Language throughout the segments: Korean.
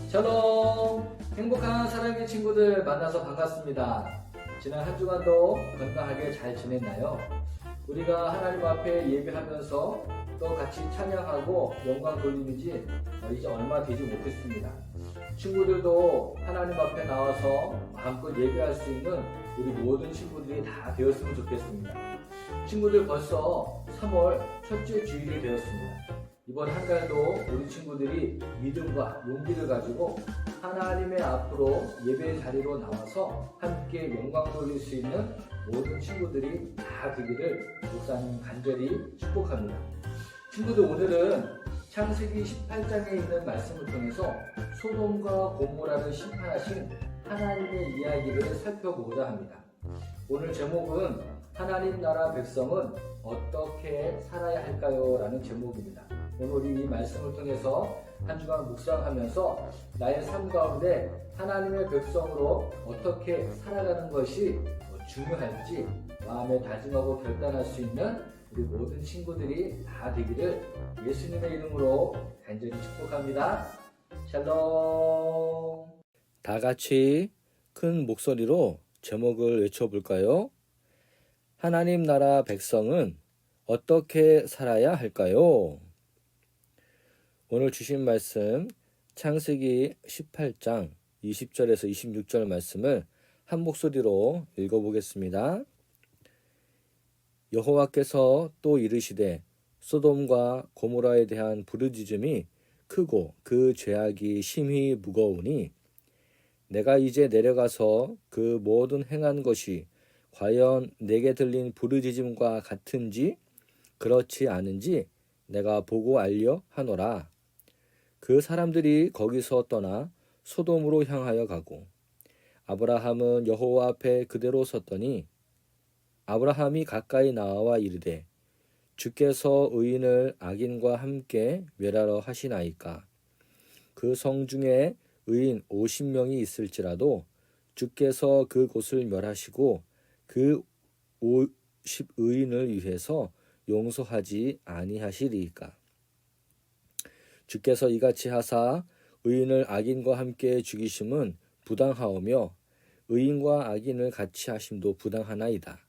샬롬! 행복한 사랑의 친구들 만나서 반갑습니다. 지난 한 주간도 건강하게 잘 지냈나요? 우리가 하나님 앞에 예배하면서 또 같이 찬양하고 영광 돌리는지 이제 얼마 되지 못했습니다. 친구들도 하나님 앞에 나와서 마음껏 예배할 수 있는 우리 모든 친구들이 다 되었으면 좋겠습니다. 친구들 벌써 3월 첫째 주일이 되었습니다. 이번 한 달도 우리 친구들이 믿음과 용기를 가지고 하나님의 앞으로 예배 자리로 나와서 함께 영광 돌릴 수 있는 모든 친구들이 다 되기를 목사님 간절히 축복합니다. 친구들, 오늘은 창세기 18장에 있는 말씀을 통해서 소돔과 고모라를 심판하신 하나님의 이야기를 살펴보고자 합니다. 오늘 제목은 하나님 나라 백성은 어떻게 살아야 할까요? 라는 제목입니다. 오늘 우리 이 말씀을 통해서 한 주간 묵상하면서 나의 삶 가운데 하나님의 백성으로 어떻게 살아가는 것이 중요할지 마음에 다짐하고 결단할 수 있는 우리 모든 친구들이 다 되기를 예수님의 이름으로 간절히 축복합니다. 샬롬. 다 같이 큰 목소리로 제목을 외쳐볼까요? 하나님 나라 백성은 어떻게 살아야 할까요? 오늘 주신 말씀 창세기 18장 20절에서 26절 말씀을 한 목소리로 읽어보겠습니다. 여호와께서 또 이르시되 소돔과 고모라에 대한 부르짖음이 크고 그 죄악이 심히 무거우니 내가 이제 내려가서 그 모든 행한 것이 과연 내게 들린 부르짖음과 같은지 그렇지 않은지 내가 보고 알려 하노라. 그 사람들이 거기서 떠나 소돔으로 향하여 가고 아브라함은 여호와 앞에 그대로 섰더니 아브라함이 가까이 나와 이르되 주께서 의인을 악인과 함께 멸하러 하시나이까. 그 성 중에 의인 50명이 있을지라도 주께서 그 곳을 멸하시고 그 50의인을 위해서 용서하지 아니하시리이까. 주께서 이같이 하사 의인을 악인과 함께 죽이심은 부당하오며 의인과 악인을 같이 하심도 부당하나이다.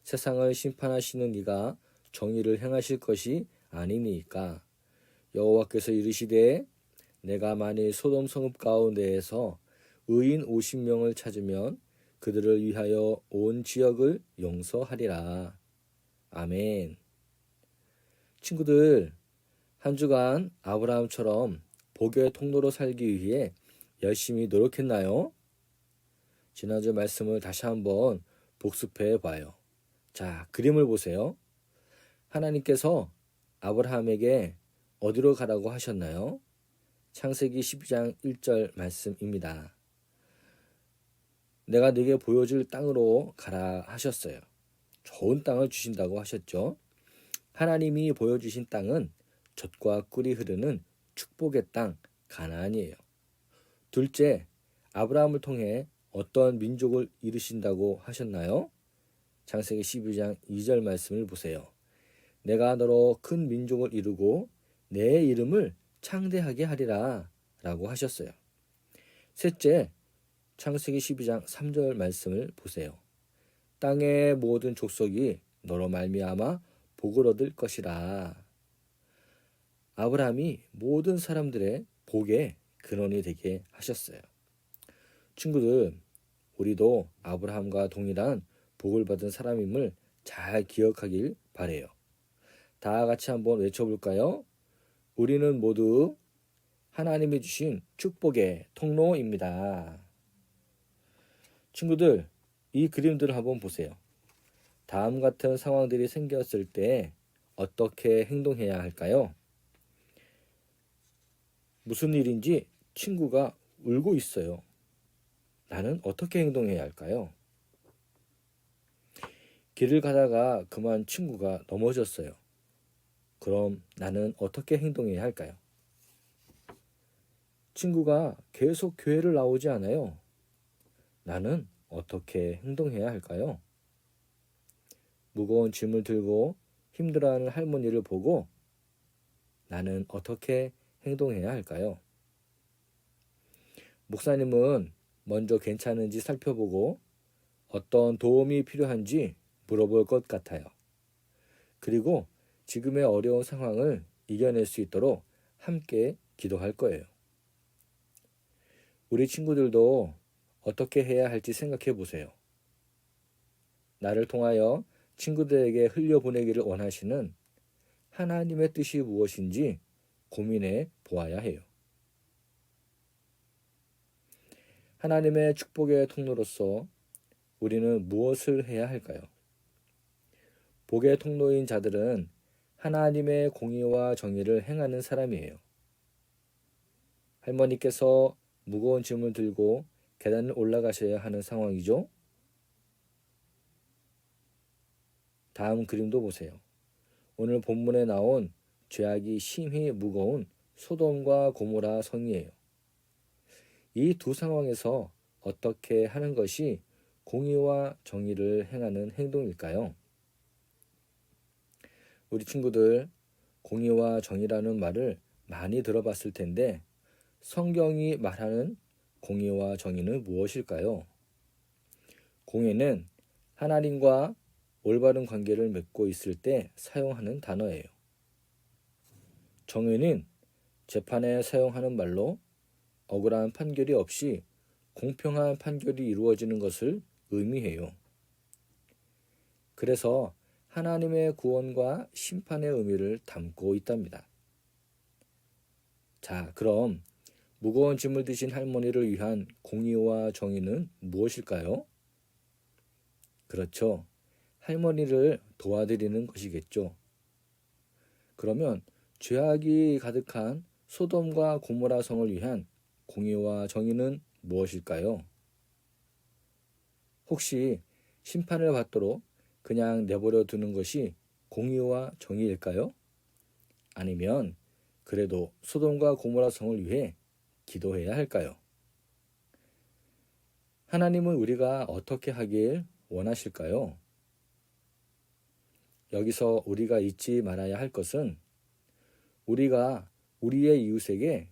세상을 심판하시는 이가 정의를 행하실 것이 아니니까. 여호와께서 이르시되 내가 만일 소돔 성읍 가운데에서 의인 50명을 찾으면 그들을 위하여 온 지역을 용서하리라. 아멘. 친구들, 한 주간 아브라함처럼 복의 통로로 살기 위해 열심히 노력했나요? 지난주 말씀을 다시 한번 복습해 봐요. 자, 그림을 보세요. 하나님께서 아브라함에게 어디로 가라고 하셨나요? 창세기 12장 1절 말씀입니다. 내가 네게 보여줄 땅으로 가라 하셨어요. 좋은 땅을 주신다고 하셨죠. 하나님이 보여주신 땅은 젖과 꿀이 흐르는 축복의 땅 가나안이에요. 둘째, 아브라함을 통해 어떤 민족을 이루신다고 하셨나요? 창세기 12장 2절 말씀을 보세요. 내가 너로 큰 민족을 이루고 내 이름을 창대하게 하리라 라고 하셨어요. 셋째, 창세기 12장 3절 말씀을 보세요. 땅의 모든 족속이 너로 말미암아 복을 얻을 것이라. 아브라함이 모든 사람들의 복의 근원이 되게 하셨어요. 친구들, 우리도 아브라함과 동일한 복을 받은 사람임을 잘 기억하길 바래요. 다 같이 한번 외쳐볼까요? 우리는 모두 하나님이 주신 축복의 통로입니다. 친구들, 이 그림들을 한번 보세요. 다음 같은 상황들이 생겼을 때 어떻게 행동해야 할까요? 무슨 일인지 친구가 울고 있어요. 나는 어떻게 행동해야 할까요? 길을 가다가 그만 친구가 넘어졌어요. 그럼 나는 어떻게 행동해야 할까요? 친구가 계속 교회를 나오지 않아요. 나는 어떻게 행동해야 할까요? 무거운 짐을 들고 힘들어하는 할머니를 보고 나는 어떻게 행동해야 할까요? 목사님은 먼저 괜찮은지 살펴보고 어떤 도움이 필요한지 물어볼 것 같아요. 그리고 지금의 어려운 상황을 이겨낼 수 있도록 함께 기도할 거예요. 우리 친구들도 어떻게 해야 할지 생각해 보세요. 나를 통하여 친구들에게 흘려보내기를 원하시는 하나님의 뜻이 무엇인지 고민해 보아야 해요. 하나님의 축복의 통로로서 우리는 무엇을 해야 할까요? 복의 통로인 자들은 하나님의 공의와 정의를 행하는 사람이에요. 할머니께서 무거운 짐을 들고 계단을 올라가셔야 하는 상황이죠. 다음 그림도 보세요. 오늘 본문에 나온 죄악이 심히 무거운 소돔과 고모라 성이에요. 이 두 상황에서 어떻게 하는 것이 공의와 정의를 행하는 행동일까요? 우리 친구들, 공의와 정의라는 말을 많이 들어봤을 텐데 성경이 말하는 공의와 정의는 무엇일까요? 공의는 하나님과 올바른 관계를 맺고 있을 때 사용하는 단어예요. 정의는 재판에 사용하는 말로 억울한 판결이 없이 공평한 판결이 이루어지는 것을 의미해요. 그래서 하나님의 구원과 심판의 의미를 담고 있답니다. 자, 그럼 무거운 짐을 드신 할머니를 위한 공의와 정의는 무엇일까요? 그렇죠. 할머니를 도와드리는 것이겠죠. 그러면 죄악이 가득한 소돔과 고모라 성을 위한 공의와 정의는 무엇일까요? 혹시 심판을 받도록 그냥 내버려 두는 것이 공의와 정의일까요? 아니면 그래도 소돔과 고모라 성을 위해 기도해야 할까요? 하나님은 우리가 어떻게 하길 원하실까요? 여기서 우리가 잊지 말아야 할 것은 우리가 우리의 이웃에게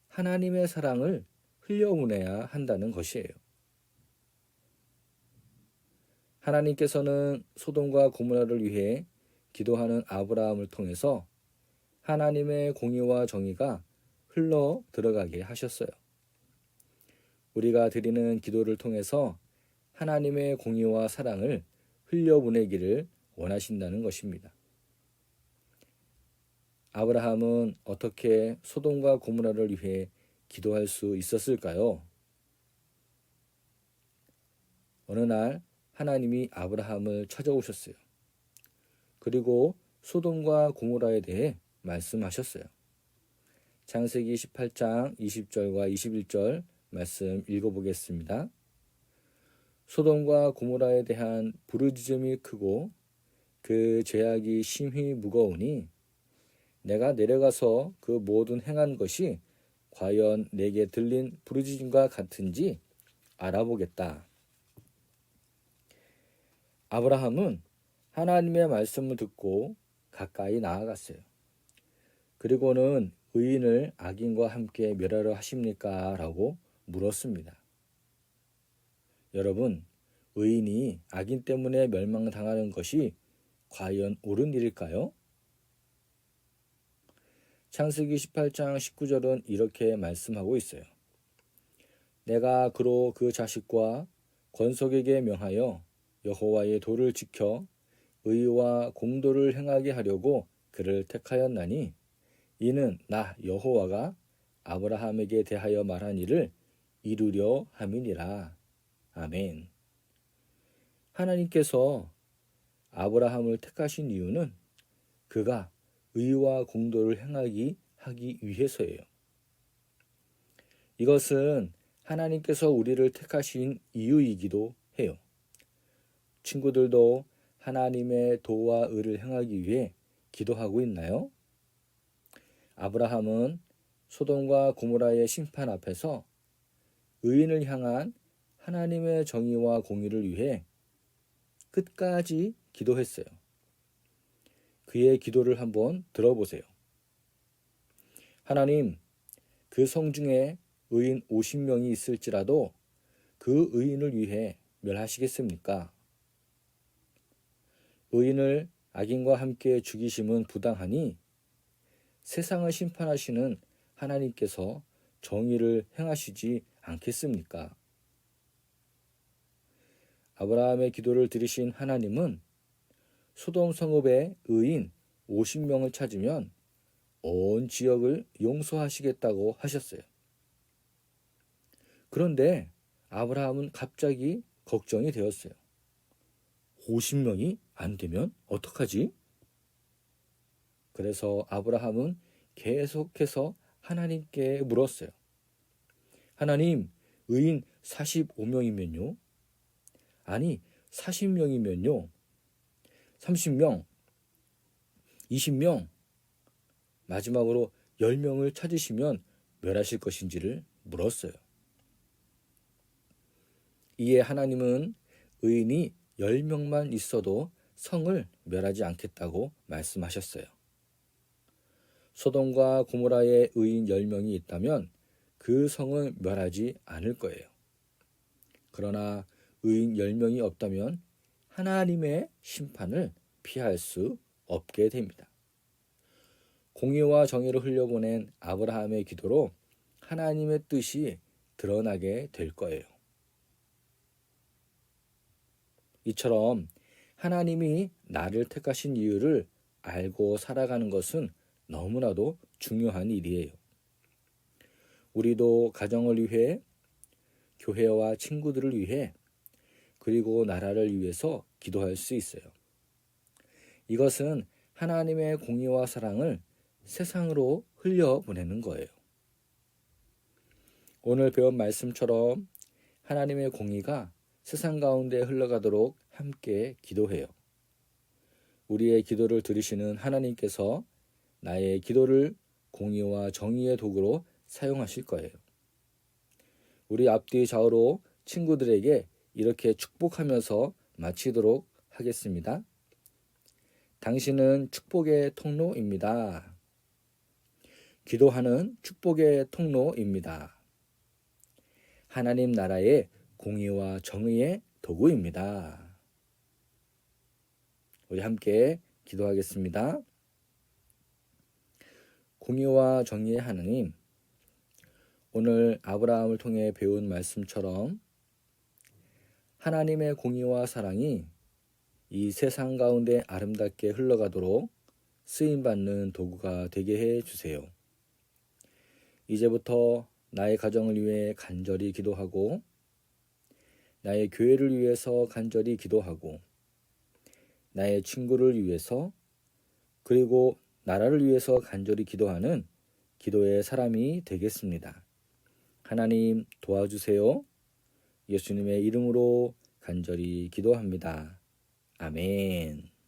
하나님의 사랑을 흘려보내야 한다는 것이에요. 하나님께서는 소돔과 고모라를 위해 기도하는 아브라함을 통해서 하나님의 공의와 정의가 흘러 들어가게 하셨어요. 우리가 드리는 기도를 통해서 하나님의 공의와 사랑을 흘려보내기를 원하신다는 것입니다. 아브라함은 어떻게 소돔과 고모라를 위해 기도할 수 있었을까요? 어느 날 하나님이 아브라함을 찾아오셨어요. 그리고 소돔과 고모라에 대해 말씀하셨어요. 창세기 18장 20절과 21절 말씀 읽어보겠습니다. 소돔과 고모라에 대한 부르짖음이 크고 그 죄악이 심히 무거우니 내가 내려가서 그 모든 행한 것이 과연 내게 들린 부르짖음과 같은지 알아보겠다. 아브라함은 하나님의 말씀을 듣고 가까이 나아갔어요. 그리고는 의인을 악인과 함께 멸하려 하십니까? 라고 물었습니다. 여러분, 의인이 악인 때문에 멸망당하는 것이 과연 옳은 일일까요? 창세기 18장 19절은 이렇게 말씀하고 있어요. 내가 그로 그 자식과 권속에게 명하여 여호와의 도를 지켜 의와 공도를 행하게 하려고 그를 택하였나니 이는 나 여호와가 아브라함에게 대하여 말한 일을 이루려 함이니라. 아멘. 하나님께서 아브라함을 택하신 이유는 그가 의와 공도를 하기 위해서예요. 이것은 하나님께서 우리를 택하신 이유이기도 해요. 친구들도 하나님의 도와 의를 행하기 위해 기도하고 있나요? 아브라함은 소돔과 고모라의 심판 앞에서 의인을 향한 하나님의 정의와 공의를 위해 끝까지 기도했어요. 그의 기도를 한번 들어보세요. 하나님, 그 성 중에 의인 50명이 있을지라도 그 의인을 위해 멸하시겠습니까? 의인을 악인과 함께 죽이심은 부당하니 세상을 심판하시는 하나님께서 정의를 행하시지 않겠습니까? 아브라함의 기도를 들으신 하나님은 소돔 성읍의 의인 50명을 찾으면 온 지역을 용서하시겠다고 하셨어요. 그런데 아브라함은 갑자기 걱정이 되었어요. 50명이 안 되면 어떡하지? 그래서 아브라함은 계속해서 하나님께 물었어요. 하나님, 의인 45명이면요? 아니, 40명이면요? 30명, 20명, 마지막으로 10명을 찾으시면 멸하실 것인지를 물었어요. 이에 하나님은 의인이 10명만 있어도 성을 멸하지 않겠다고 말씀하셨어요. 소돔과 고모라에 의인 10명이 있다면 그 성을 멸하지 않을 거예요. 그러나 의인 10명이 없다면 하나님의 심판을 피할 수 없게 됩니다. 공의와 정의를 흘려보낸 아브라함의 기도로 하나님의 뜻이 드러나게 될 거예요. 이처럼 하나님이 나를 택하신 이유를 알고 살아가는 것은 너무나도 중요한 일이에요. 우리도 가정을 위해, 교회와 친구들을 위해, 그리고 나라를 위해서 기도할 수 있어요. 이것은 하나님의 공의와 사랑을 세상으로 흘려보내는 거예요. 오늘 배운 말씀처럼 하나님의 공의가 세상 가운데 흘러가도록 함께 기도해요. 우리의 기도를 들으시는 하나님께서 나의 기도를 공의와 정의의 도구로 사용하실 거예요. 우리 앞뒤 좌우로 친구들에게 이렇게 축복하면서 마치도록 하겠습니다. 당신은 축복의 통로입니다. 기도하는 축복의 통로입니다. 하나님 나라의 공의와 정의의 도구입니다. 우리 함께 기도하겠습니다. 공의와 정의의 하나님, 오늘 아브라함을 통해 배운 말씀처럼 하나님의 공의와 사랑이 이 세상 가운데 아름답게 흘러가도록 쓰임받는 도구가 되게 해 주세요. 이제부터 나의 가정을 위해 간절히 기도하고, 나의 교회를 위해서 간절히 기도하고, 나의 친구를 위해서, 그리고 나라를 위해서 간절히 기도하는 기도의 사람이 되겠습니다. 하나님 도와주세요. 예수님의 이름으로 간절히 기도합니다. 아멘.